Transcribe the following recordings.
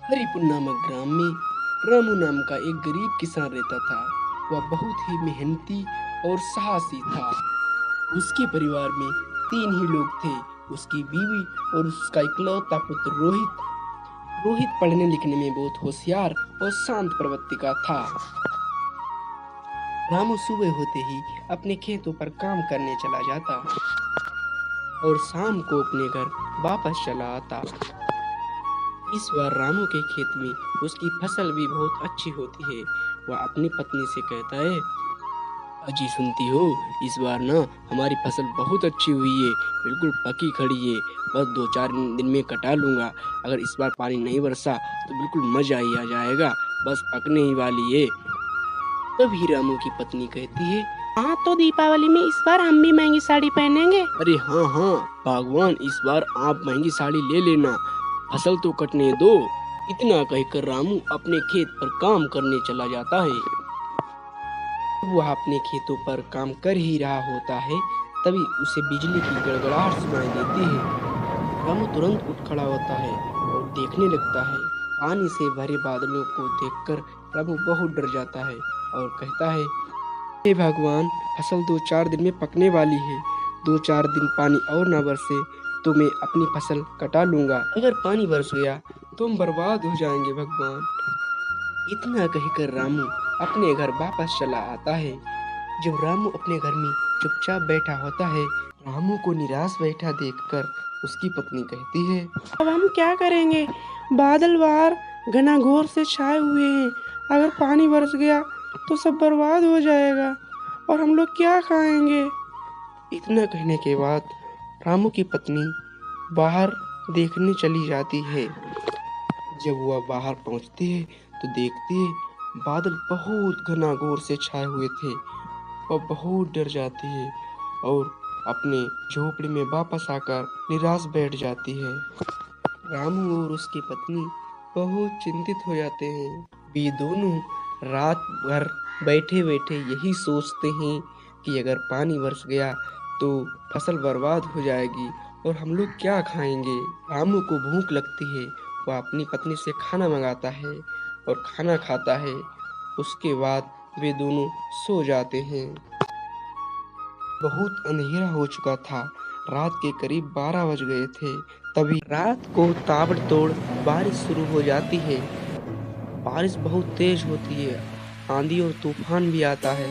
हरिपुर नामक ग्राम में रामू नाम का एक गरीब किसान रहता था। वह बहुत ही मेहनती और साहसी था। उसके परिवार में 3 ही लोग थे, उसकी बीवी और उसका इकलौता पुत्र रोहित। रोहित पढ़ने लिखने में बहुत होशियार और शांत प्रवृत्ति का था। रामू सुबह होते ही अपने खेतों पर काम करने चला जाता और शाम को अपने घर वापस चला आता। इस बार रामू के खेत में उसकी फसल भी बहुत अच्छी होती है। वह अपनी पत्नी से कहता है, अजी सुनती हो, इस बार ना हमारी फसल बहुत अच्छी हुई है, बिल्कुल पकी खड़ी है। बस 2-4 दिन में कटा लूंगा। अगर इस बार पानी नहीं बरसा तो बिल्कुल मजा ही आ जाएगा, बस पकने ही वाली है। तभी रामू की पत्नी कहती है, हाँ तो दीपावली में इस बार हम भी महंगी साड़ी पहनेंगे। अरे हाँ हाँ भगवान, इस बार आप महंगी साड़ी ले लेना, फसल तो कटने दो। इतना कहकर रामू अपने खेत पर काम करने चला जाता है। वह अपने खेतों पर काम कर ही रहा होता है, तभी उसे बिजली की गड़गड़ाहट सुनाई देती है। रामू तुरंत उठ खड़ा होता है और देखने लगता है। पानी से भरे बादलों को देखकर रामू बहुत डर जाता है और कहता है, हे भगवान, फसल 2-4 दिन में पकने वाली है। 2-4 दिन पानी और ना बरसे तो मैं अपनी फसल कटा लूंगा। अगर पानी बरस गया तो हम बर्बाद हो जाएंगे भगवान। इतना कहकर रामू अपने घर वापस चला आता है। जब रामू अपने घर में चुपचाप बैठा होता है, रामू को निराश बैठा देखकर उसकी पत्नी कहती है, अब हम क्या करेंगे? बादल बाहर घना-घोर से छाए हुए हैं। अगर पानी बरस गया तो सब बर्बाद हो जाएगा और हम लोग क्या खाएंगे? इतना कहने के बाद रामू की पत्नी बाहर देखने चली जाती है। जब वह बाहर पहुंचती है तो देखती है बादल बहुत घना घोर से छाए हुए थे। वह बहुत डर जाती है और अपने झोपड़ी में वापस आकर निराश बैठ जाती है। रामू और उसकी पत्नी बहुत चिंतित हो जाते हैं। वे दोनों रात भर बैठे बैठे यही सोचते हैं कि अगर पानी बरस गया तो फसल बर्बाद हो जाएगी और हम लोग क्या खाएंगे। रामू को भूख लगती है। वह अपनी पत्नी से खाना मंगाता है और खाना खाता है। उसके बाद वे दोनों सो जाते हैं। बहुत अंधेरा हो चुका था। रात के करीब 12 बज गए थे। तभी रात को ताबड़तोड़ बारिश शुरू हो जाती है। बारिश बहुत तेज होती है, आंधी और तूफान भी आता है।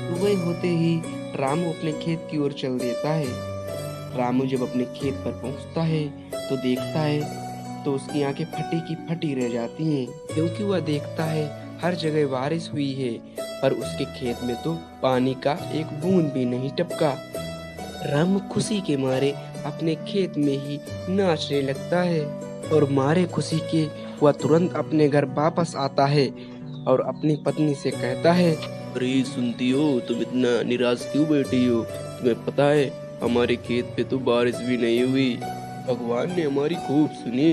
सुबह होते ही रामू अपने खेत की ओर चल देता है। रामू जब अपने खेत पर पहुंचता है तो देखता है तो उसकी आंखें फटी की फटी रह जाती हैं, क्योंकि वह देखता है हर जगह बारिश हुई है पर उसके खेत में तो पानी का एक बूंद भी नहीं टपका। रामू खुशी के मारे अपने खेत में ही नाचने लगता है और मारे खुशी के वह तुरंत अपने घर वापस आता है और अपनी पत्नी से कहता है, अरे सुनती हो, तुम इतना निराश क्यों बैठी हो? तुम्हें पता है हमारे खेत पे तो बारिश भी नहीं हुई। भगवान ने हमारी खूब सुनी।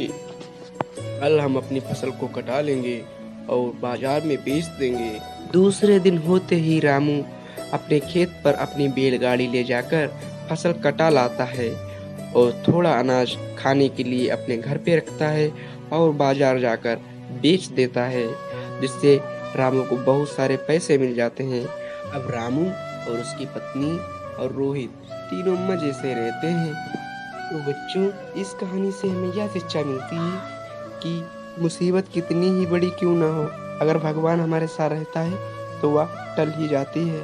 कल हम अपनी फसल को कटा लेंगे और बाजार में बेच देंगे। दूसरे दिन होते ही रामू अपने खेत पर अपनी बैलगाड़ी ले जाकर फसल कटा लाता है और थोड़ा अनाज खाने के लिए अपने घर पे रखता है और बाजार जाकर बेच देता है, जिससे रामू को बहुत सारे पैसे मिल जाते हैं। अब रामू और उसकी पत्नी और रोहित तीनों मजे से रहते हैं। तो बच्चों, इस कहानी से हमें यह शिक्षा मिलती है कि मुसीबत कितनी ही बड़ी क्यों ना हो, अगर भगवान हमारे साथ रहता है तो वह टल ही जाती है।